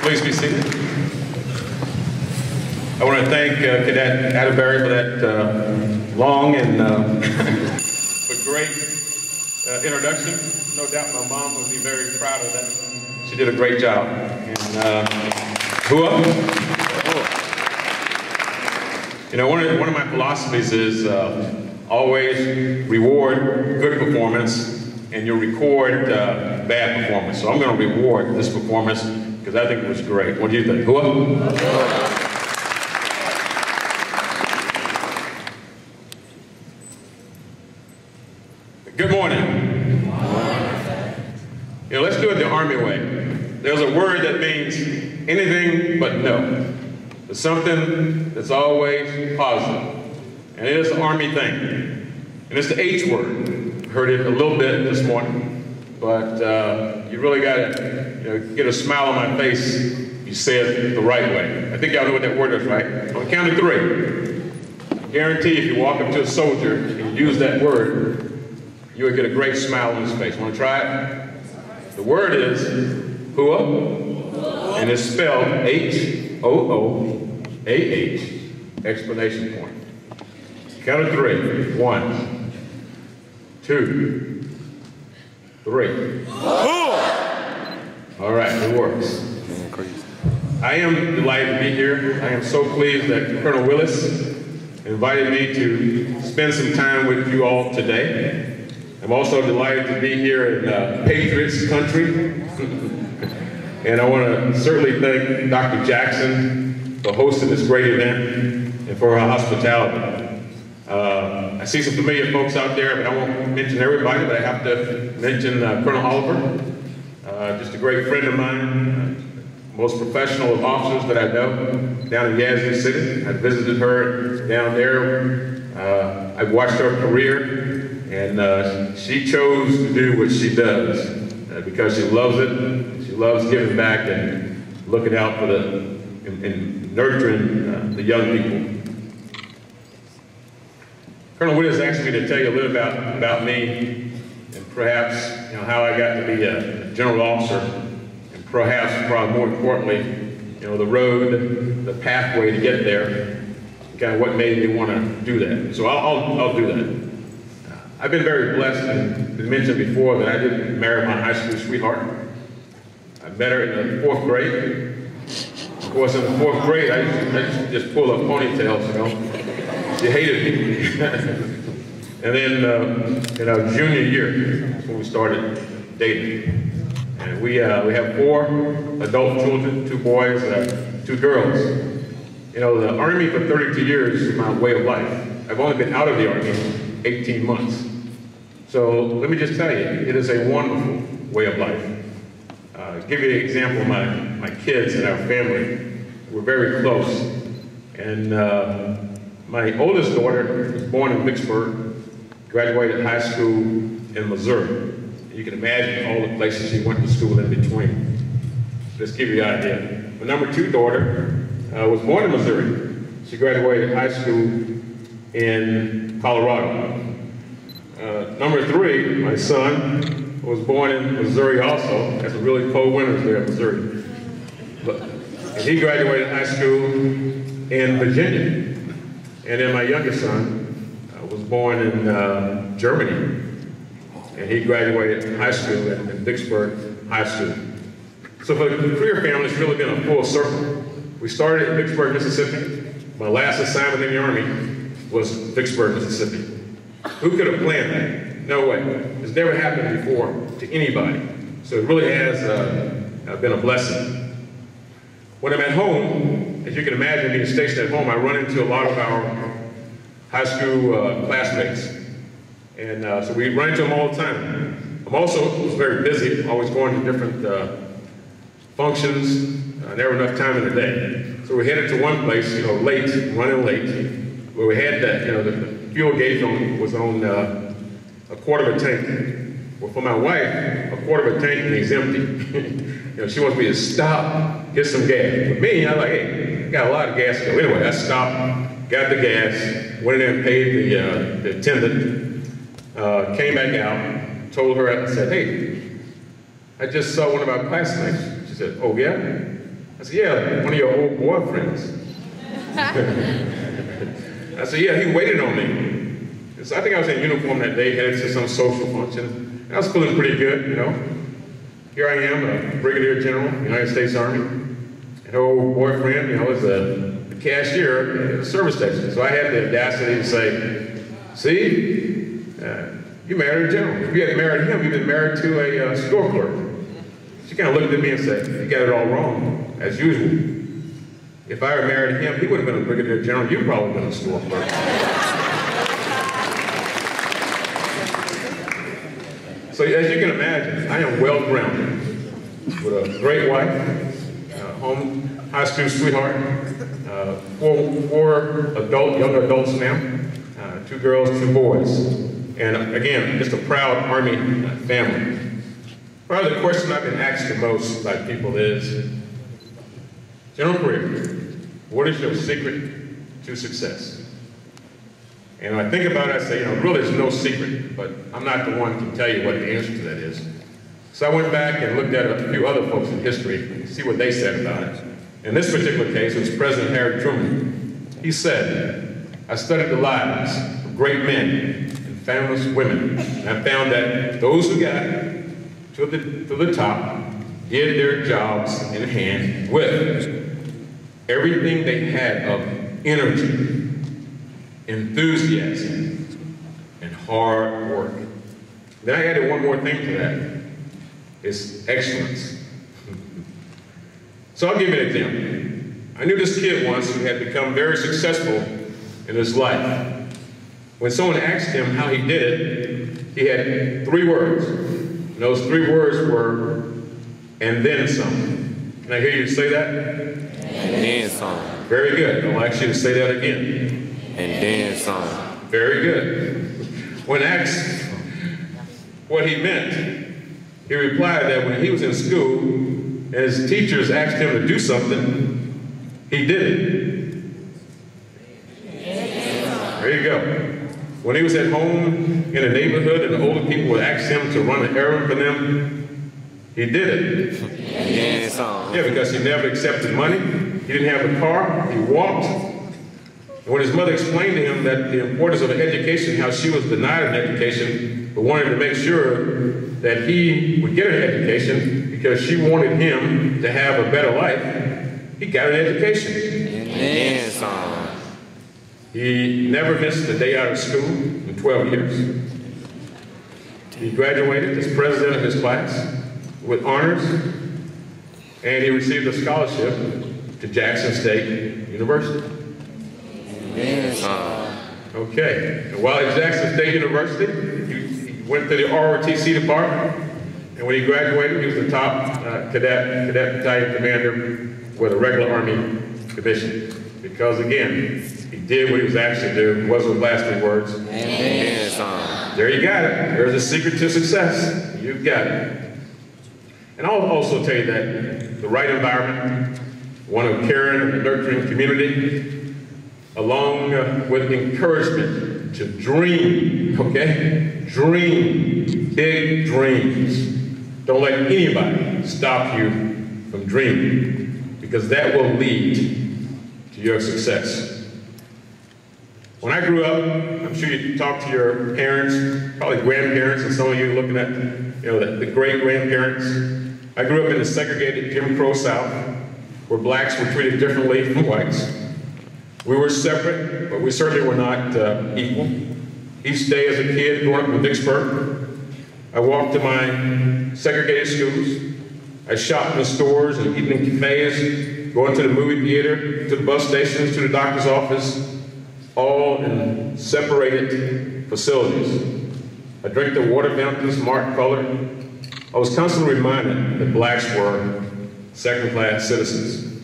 Please be seated. I want to thank Cadet Atterbury for that long and but great introduction. No doubt my mom would be very proud of that. She did a great job. And you know, one of my philosophies is always reward good performance and you'll record bad performance. So I'm going to reward this performance because I think it was great. What do you think? Good morning. You know, let's do it the Army way. There's a word that means anything but no. It's something that's always positive. And it is the Army thing. And it's the H word. Heard it a little bit this morning, but you really got to get a smile on my face. You say it the right way. I think y'all know what that word is, right? On the count of three, I guarantee if you walk up to a soldier and you use that word, you would get a great smile on his face. Want to try it? The word is hooah, and it's spelled H-O-O-A-H, exclamation point. Count of three. 1, 2, 3. All right, it works. I am delighted to be here. I am so pleased that Colonel Willis invited me to spend some time with you all today. I'm also delighted to be here in Patriots country. And I want to certainly thank Dr. Jackson for hosting this great event and for her hospitality. I see some familiar folks out there, but I won't mention everybody, but I have to mention Colonel Oliver, just a great friend of mine, most professional of officers that I know, down in Yazoo City. I visited her down there. I've watched her career, and she chose to do what she does because she loves it. She loves giving back and looking out for and nurturing the young people. Colonel Willis asked me to tell you a little about me and perhaps how I got to be a general officer and perhaps, probably more importantly, the road, the pathway to get there, kind of what made me want to do that. So I'll do that. I've been very blessed and been mentioned before that I didn't marry my high school sweetheart. I met her in the 4th grade. Of course, in the 4th grade, I used to just pull up ponytails, She hated me. And then, in our junior year, that's when we started dating. And we have 4 adult children, 2 boys, 2 girls. The Army for 32 years is my way of life. I've only been out of the Army 18 months. So let me just tell you, it is a wonderful way of life. Give you an example of my kids and our family. We're very close. And my oldest daughter was born in Vicksburg, graduated high school in Missouri. You can imagine all the places she went to school in between. Just give you an idea. My number 2 daughter was born in Missouri. She graduated high school in Colorado. Number 3, my son, was born in Missouri also. Had some really cold winters there in Missouri. And he graduated high school in Virginia. And then my youngest son was born in Germany, and he graduated high school in Vicksburg High School. So for the Creer family, it's really been a full circle. We started in Vicksburg, Mississippi. My last assignment in the Army was Vicksburg, Mississippi. Who could have planned that? No way. It's never happened before to anybody. So it really has been a blessing. When I'm at home, as you can imagine, being stationed at home, I run into a lot of our high school classmates. And so we run into them all the time. I'm also was very busy, always going to different functions, never enough time in the day. So we headed to one place, late, running late, where we had that, the fuel gauge was on a quarter of a tank. Well, for my wife, a quarter of a tank means empty. She wants me to stop, get some gas. For me, I'm like, hey, I got a lot of gas to go. Anyway, I stopped, got the gas, went in there and paid the attendant, came back out, told her, I said, hey, I just saw one of our classmates. She said, oh yeah? I said, yeah, one of your old boyfriends. I said, yeah, he waited on me. And so I think I was in uniform that day, headed to some social function. And I was feeling pretty good, you know. Here I am, a brigadier general, United States Army. And her old boyfriend, you know, is a cashier at a service station. So I had the audacity to say, see, you married a general. If you hadn't married him, you'd been married to a store clerk. She kind of looked at me and said, you got it all wrong, as usual. If I had married him, he would have been a brigadier general. You'd probably been a store clerk. So as you can imagine, I am well-grounded with a great wife, home high school sweetheart, four young adults now, 2 girls, 2 boys. And again, just a proud Army family. Probably the question I've been asked the most by people is, General Creer, what is your secret to success? And when I think about it, I say, you know, really there's no secret, but I'm not the one who can tell you what the answer to that is. So I went back and looked at a few other folks in history and see what they said about it. In this particular case, it was President Harry Truman. He said, I studied the lives of great men and famous women, and I found that those who got to the top did their jobs in hand with everything they had of energy, enthusiasm, and hard work. Then I added one more thing to that. It's excellence. So I'll give you an example. I knew this kid once who had become very successful in his life. When someone asked him how he did it, he had 3 words. And those 3 words were, and then some. Can I hear you say that? And then some. Very good. I'll ask you to say that again. And then some. Very good. When asked what he meant, he replied that when he was in school, and his teachers asked him to do something, he did it. There you go. When he was at home in a neighborhood and the older people would ask him to run an errand for them, he did it. And then some. Yeah, because he never accepted money. He didn't have a car. He walked. And when his mother explained to him that the importance of an education, how she was denied an education, but wanted to make sure that he would get an education because she wanted him to have a better life, he got an education. And then some. He never missed a day out of school in 12 years. He graduated as president of his class with honors, and he received a scholarship to Jackson State University. And then some. Okay, and while at Jackson State University, he went to the ROTC department, and when he graduated, he was the top cadet battalion commander with a regular Army commission. Because again, he did what he was asked to do. It wasn't with last 3 words. And then some. There you got it. There's a secret to success. You've got it. And I'll also tell you that the right environment, one of caring and nurturing community, along with encouragement to dream, okay? Dream big dreams. Don't let anybody stop you from dreaming, because that will lead to your success. When I grew up, I'm sure you talked to your parents, probably grandparents, and some of you looking at, you know, the great-grandparents. I grew up in the segregated Jim Crow South, where blacks were treated differently from whites. We were separate, but we certainly were not equal. Each day as a kid growing up in Vicksburg, I walked to my segregated schools. I shopped in the stores and eaten in cafes, going to the movie theater, to the bus stations, to the doctor's office, all in separated facilities. I drank the water fountains marked colored. I was constantly reminded that blacks were second-class citizens.